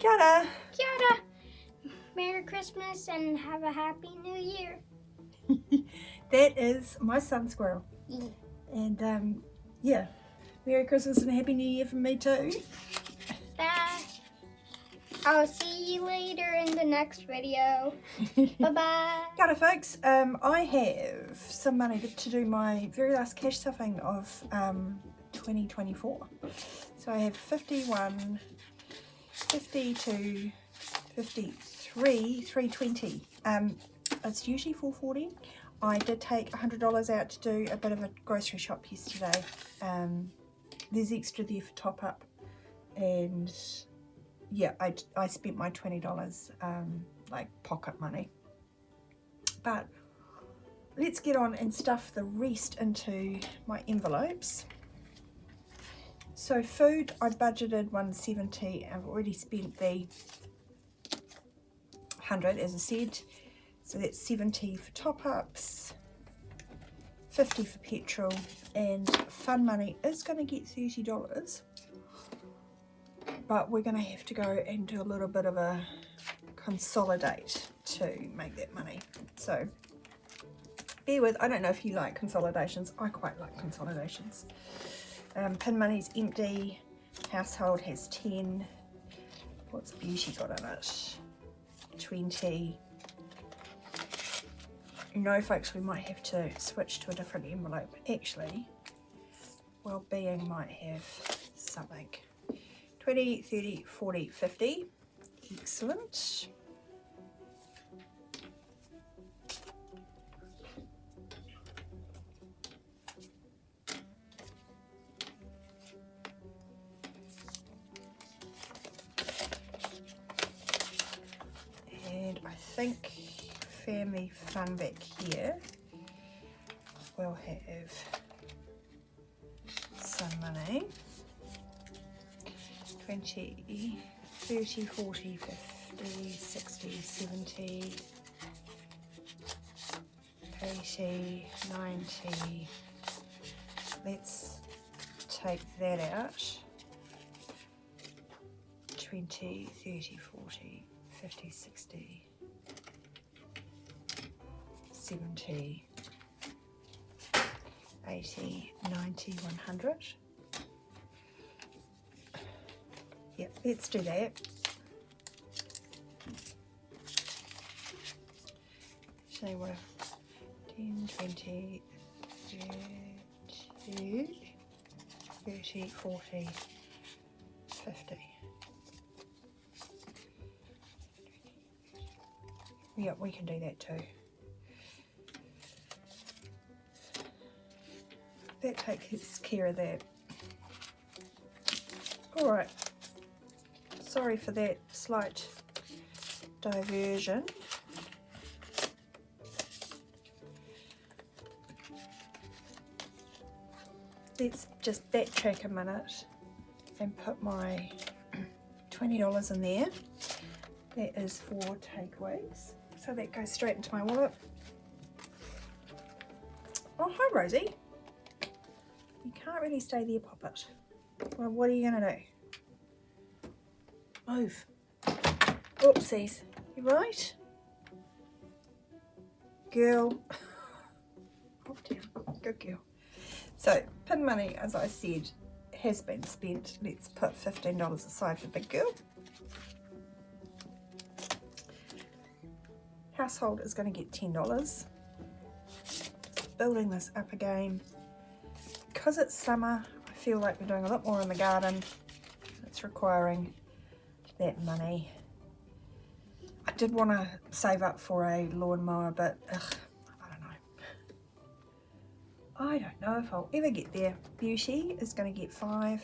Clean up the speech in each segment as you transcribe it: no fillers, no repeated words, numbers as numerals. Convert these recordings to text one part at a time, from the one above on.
Kia ora. Kia ora. Merry Christmas and have a Happy New Year. That is my son squirrel. Yeah. And yeah, Merry Christmas and a Happy New Year from me too. Bye. I'll see you later in the next video. Bye-bye. Kia ora folks, I have some money to do my very last cash stuffing of 2024. So I have 51, 52, 53, 320. It's usually 440. I did take $100 out to do a bit of a grocery shop yesterday. There's extra there for top up, and yeah, I spent my $20 like pocket money. But let's get on and stuff the rest into my envelopes. So food, I budgeted 170. I've already spent the 100 as I said. So that's 70 for top-ups, 50 for petrol, and fun money is going to get $30. But we're going to have to go and do a little bit of a consolidate to make that money. So bear with, I don't know if you like consolidations. I quite like consolidations. Pin money's empty. Household has 10. What's beauty got in it? 20. No folks, we might have to switch to a different envelope. Actually, well-being might have something. 20, 30, 40, 50. Excellent. And I think family fun back here will have some money. 20, 30, 40, 50, 60, 70, 80, 90. Let's take that out. 20, 30, 40, 50, 60, 70, 80, 90, 100. Yep, let's do that. So what? 10, 20, 30, 30, 40, 50. Yep, we can do that too. That takes care of that. All right. Sorry for that slight diversion. Let's just backtrack a minute and put my $20 in there. That is for takeaways. So that goes straight into my wallet. Oh, hi Rosie. You can't really stay there, Poppet. Well, what are you going to do? Move. Oopsies. You right? Girl. Oh dear. Good girl. So, pin money, as I said, has been spent. Let's put $15 aside for big girl. Household is going to get $10. Building this up again. Because it's summer, I feel like we're doing a lot more in the garden. It's requiring that money. I did want to save up for a lawnmower, but I don't know if I'll ever get there. Beauty is going to get 5.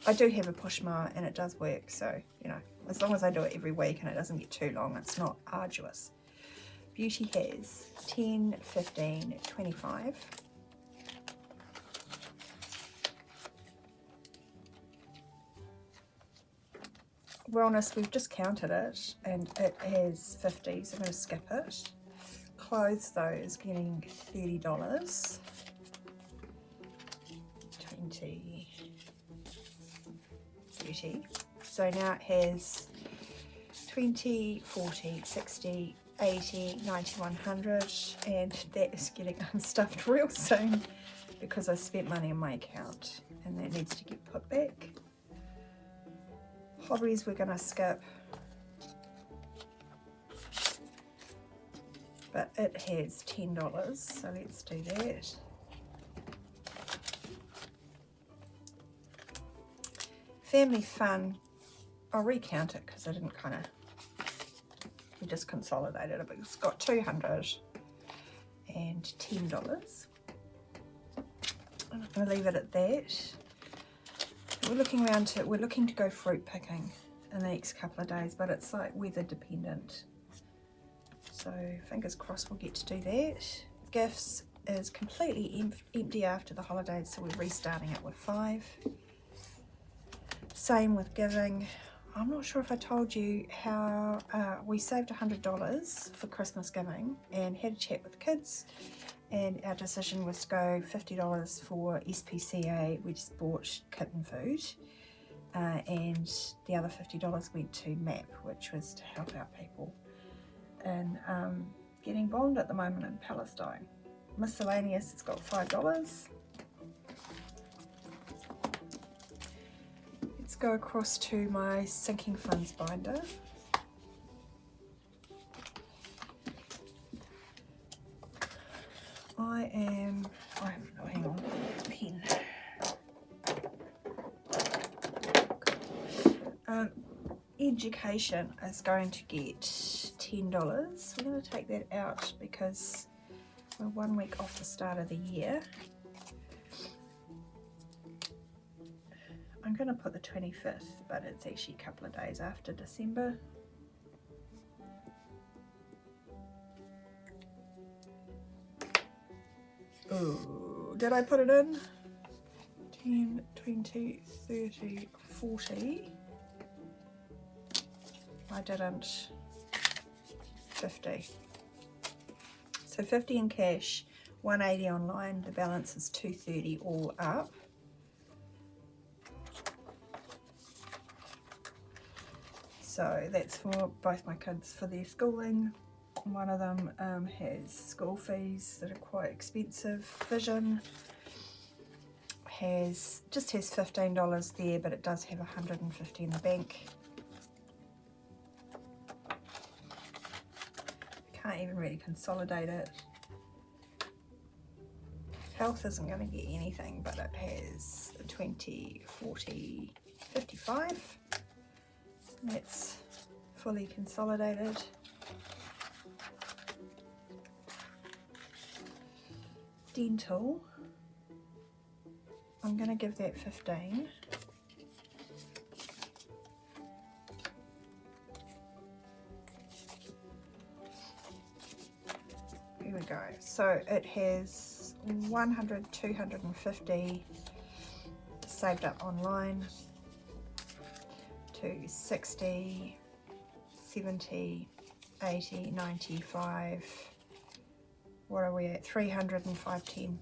I do have a push mower and it does work, so you know, as long as I do it every week and it doesn't get too long, it's not arduous. Beauty has 10, 15, 25. Wellness, we've just counted it and it has 50, so I'm going to skip it. Clothes though is getting $30, 20, 30. So now it has 20, 40, 60, 80, 90, 100, and that is getting unstuffed real soon because I spent money on my account and that needs to get put back. Hobbies we're going to skip, but it has $10, so let's do that. Family fun, I'll recount it because I didn't we just consolidated it, but it's got $210. And I'm going to leave it at that. We're looking to go fruit picking in the next couple of days, but it's like weather dependent. So fingers crossed we'll get to do that. Gifts is completely empty after the holidays, so we're restarting it with 5. Same with giving. I'm not sure if I told you how we saved $100 for Christmas giving and had a chat with the kids, and our decision was to go $50 for SPCA. We just bought kitten food, and the other $50 went to MAP, which was to help out people in getting bombed at the moment in Palestine. Miscellaneous, it's got $5. Let's go across to my sinking funds binder. Hang on, pen. Education is going to get $10. We're going to take that out because we're 1 week off the start of the year. I'm going to put the 25th, but it's actually a couple of days after December. Oh, did I put it in? 10, 20, 30, 40. I didn't. 50. So 50 in cash, 180 online, the balance is 230 all up. So that's for both my kids for their schooling. One of them has school fees that are quite expensive. Vision just has $15 there, but it does have $150 in the bank. Can't even really consolidate it. Health isn't going to get anything, but it has 20, 40, 55. That's fully consolidated. Dental, I'm going to give that 15. Here we go. So it has 100, 250 saved up online to 60, 70, 80, 95. What are we at? 300 and 510.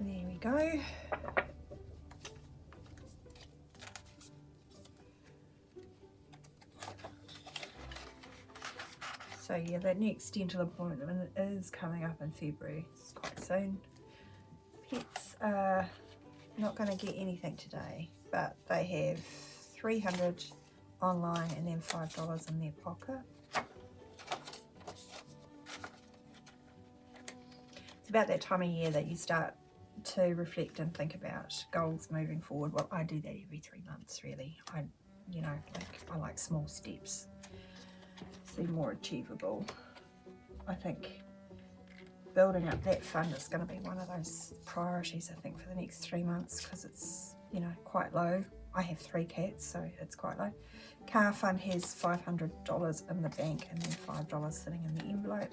There we go. So yeah, that next dental appointment is coming up in February. It's quite soon. Pets are not going to get anything today, but they have 300 online and then $5 in their pocket. It's about that time of year that you start to reflect and think about goals moving forward. Well, I do that every 3 months, really. I like small steps. Seem more achievable. I think building up that fund is going to be one of those priorities, I think, for the next 3 months, because it's, quite low. I have 3 cats, so it's quite low. Car fund has $500 in the bank and then $5 sitting in the envelope.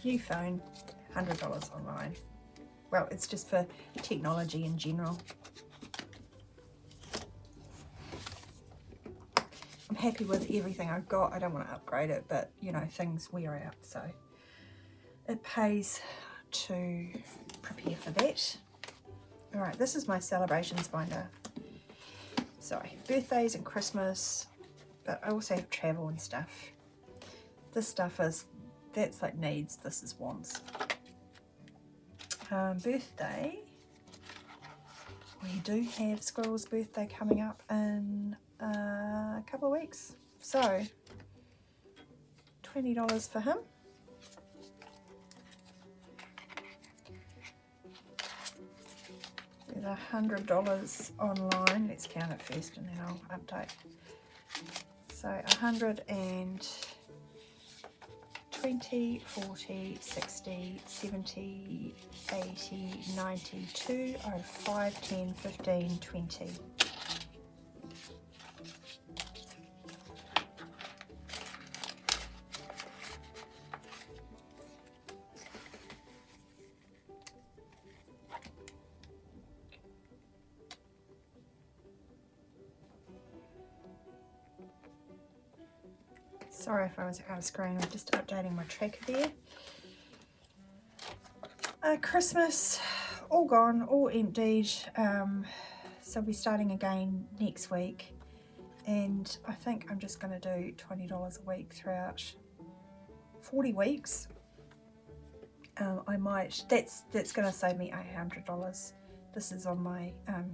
New phone, $100 online. Well, it's just for technology in general. I'm happy with everything I've got. I don't want to upgrade it, but you know, things wear out, so it pays to prepare for that. All right, this is my celebrations binder. Sorry, birthdays and Christmas, but I also have travel and stuff. This stuff that's like needs, this is wants. Birthday, we do have Squirrel's birthday coming up in a couple of weeks, so $20 for him. There's $100 online. Let's count it first and then I'll update. So 120, 40, 60, 70, 80, 90, 2, 5, 10, 15, 20. Sorry if I was out of screen, I'm just updating my tracker there. Christmas, all gone, all emptied. So we're starting again next week. And I think I'm just going to do $20 a week throughout 40 weeks. I might, that's going to save me $800. This is on my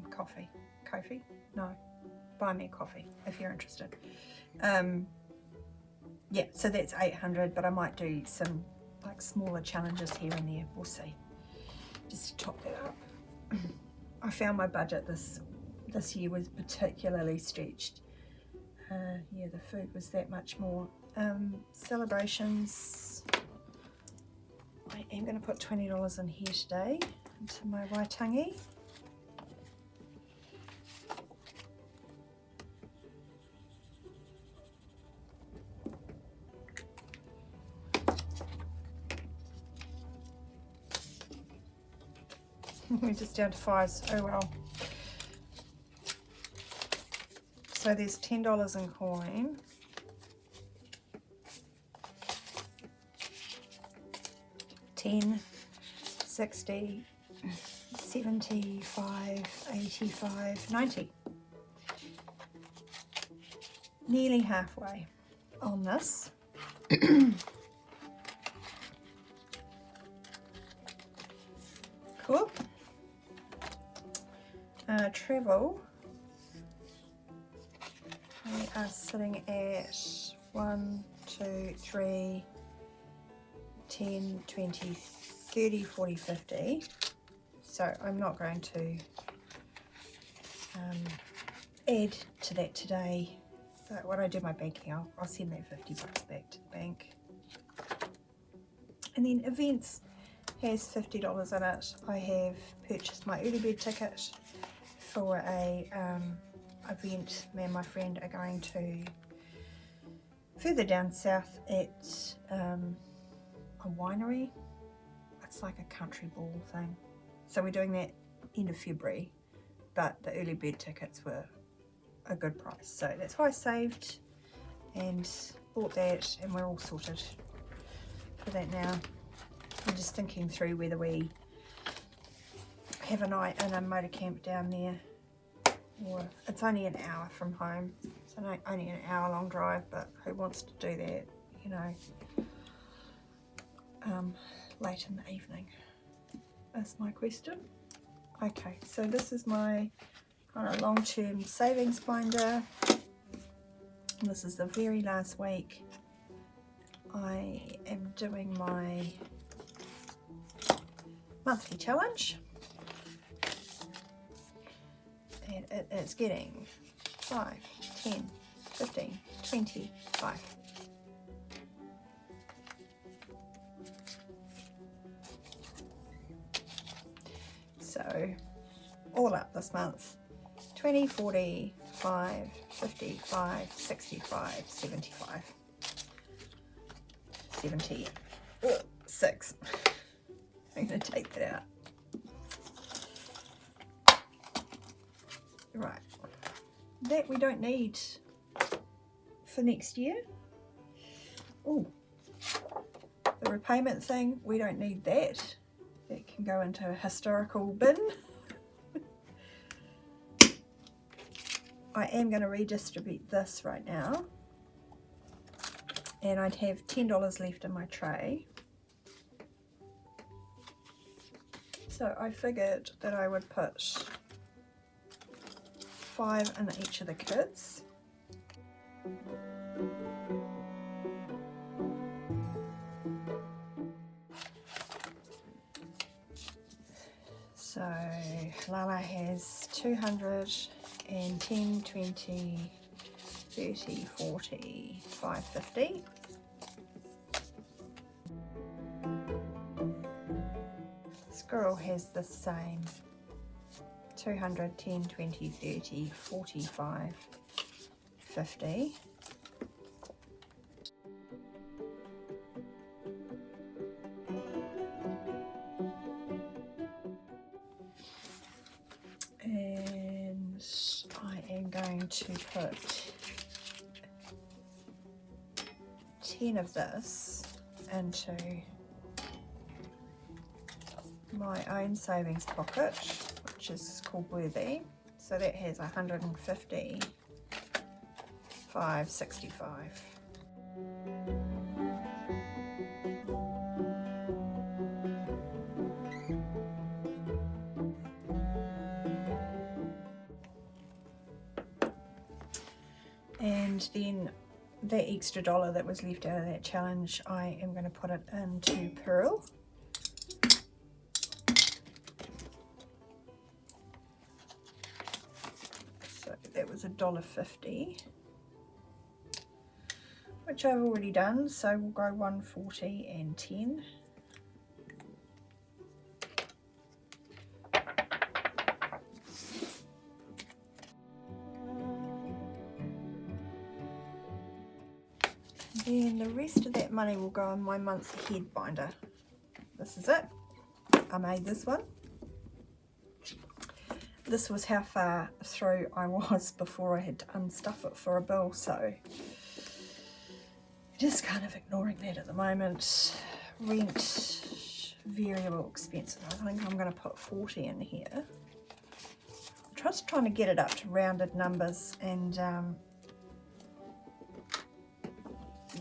Ko-fi? No, buy me a coffee if you're interested. Yeah, so that's 800, but I might do some like smaller challenges here and there. We'll see. Just to top that up. I found my budget this year was particularly stretched. Yeah, the food was that much more. Celebrations. I am going to put $20 in here today into my waitangi. We're just down to 5s. Oh well. So there's $10 in coin. $10, $60, $75, $85, $90. Nearly halfway on this. Cool. Travel, we are sitting at 1, 2, 3, 10, 20, 30, 40, 50. So I'm not going to add to that today, but when I do my banking, I'll send that $50 back to the bank. And then events has $50 in it. I have purchased my early bird ticket for a event. Me and my friend are going to further down south at a winery. It's like a country ball thing. So we're doing that end of February, but the early bird tickets were a good price. So that's why I saved and bought that, and we're all sorted for that now. I'm just thinking through whether we have a night in a motor camp down there, or it's only an hour from home. It's only an hour long drive, but who wants to do that, you know, late in the evening? That's my question. Okay, so this is my kind of long-term savings binder. And this is the very last week. I am doing my monthly challenge, and it is getting 5, 10, 15, 25. So all up this month, 20, 40, 5, 55, 65, 75, 70, 6. I'm going to take that out. Right, that we don't need for next year. Oh, the repayment thing, we don't need that. That can go into a historical bin. I am going to redistribute this right now. And I'd have $10 left in my tray. So I figured that I would put 5 in each of the kids. So Lala has 200 and 10, 20, 30, 40, 550. Squirrel has the same. 200, 10, 20, 30, 45, 50. And I am going to put 10 of this into my own savings pocket, which is called Worthy. So that has 150, 565. And then that extra $1 that was left out of that challenge, I am going to put it into Pearl. So that was $1.50, which I've already done. So we'll go 140 and 10. Then the rest of that money will go in my month ahead binder. This is it. I made this one. This was how far through I was before I had to unstuff it for a bill, so just kind of ignoring that at the moment. Rent, variable expenses. I think I'm going to put 40 in here. I'm just trying to get it up to rounded numbers, and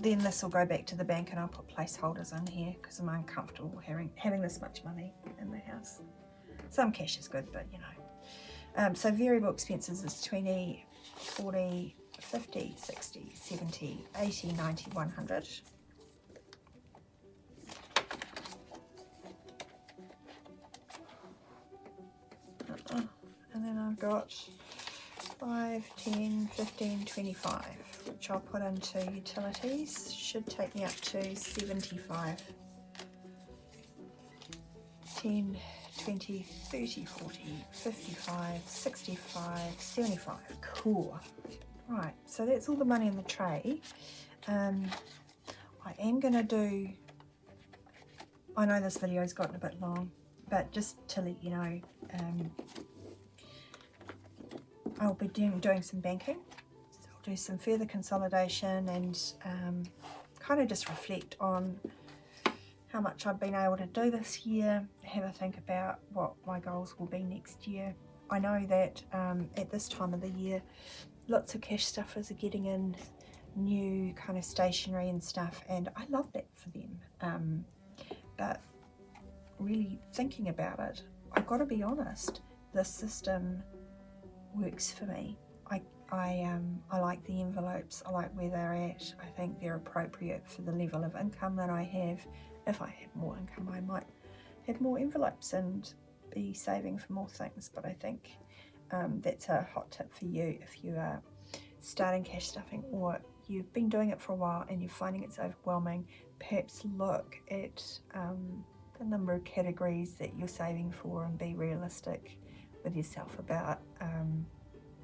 then this will go back to the bank and I'll put placeholders in here because I'm uncomfortable having this much money in the house. Some cash is good, but you know. So variable expenses is 20, 40, 50, 60, 70, 80, 90, 100. And then I've got 5, 10, 15, 25, which I'll put into utilities. Should take me up to 75. 10, 20, 30, 40, 55, 65, 75. Cool. Right, so that's all the money in the tray. I am going to do, I know this video's gotten a bit long, but just to let you know, I'll be doing some banking. So I'll do some further consolidation and kind of just reflect on how much I've been able to do this year, have a think about what my goals will be next year. I know that at this time of the year, lots of cash stuffers are getting in new kind of stationery and stuff, and I love that for them. But really thinking about it, I've got to be honest, this system works for me. I like the envelopes, I like where they're at. I think they're appropriate for the level of income that I have. If I had more income, I might have more envelopes and be saving for more things, but I think that's a hot tip for you if you are starting cash stuffing or you've been doing it for a while and you're finding it's overwhelming. Perhaps look at the number of categories that you're saving for and be realistic with yourself about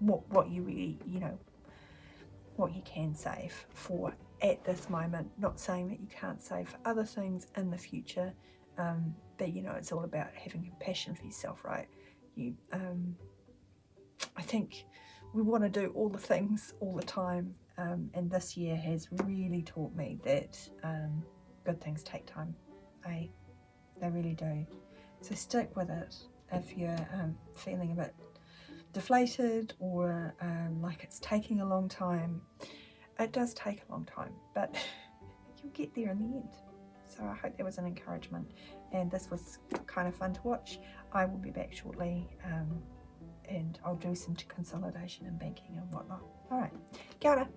what you really, what you can save for at this moment. Not saying that you can't save for other things in the future, but you know, it's all about having compassion for yourself, right? I think we want to do all the things all the time, and this year has really taught me that good things take time. They really do. So stick with it. If you're feeling a bit deflated or like it's taking a long time, it does take a long time, but you'll get there in the end. So I hope that was an encouragement, and this was kind of fun to watch. I will be back shortly, and I'll do some consolidation and banking and whatnot. All right, kia ora.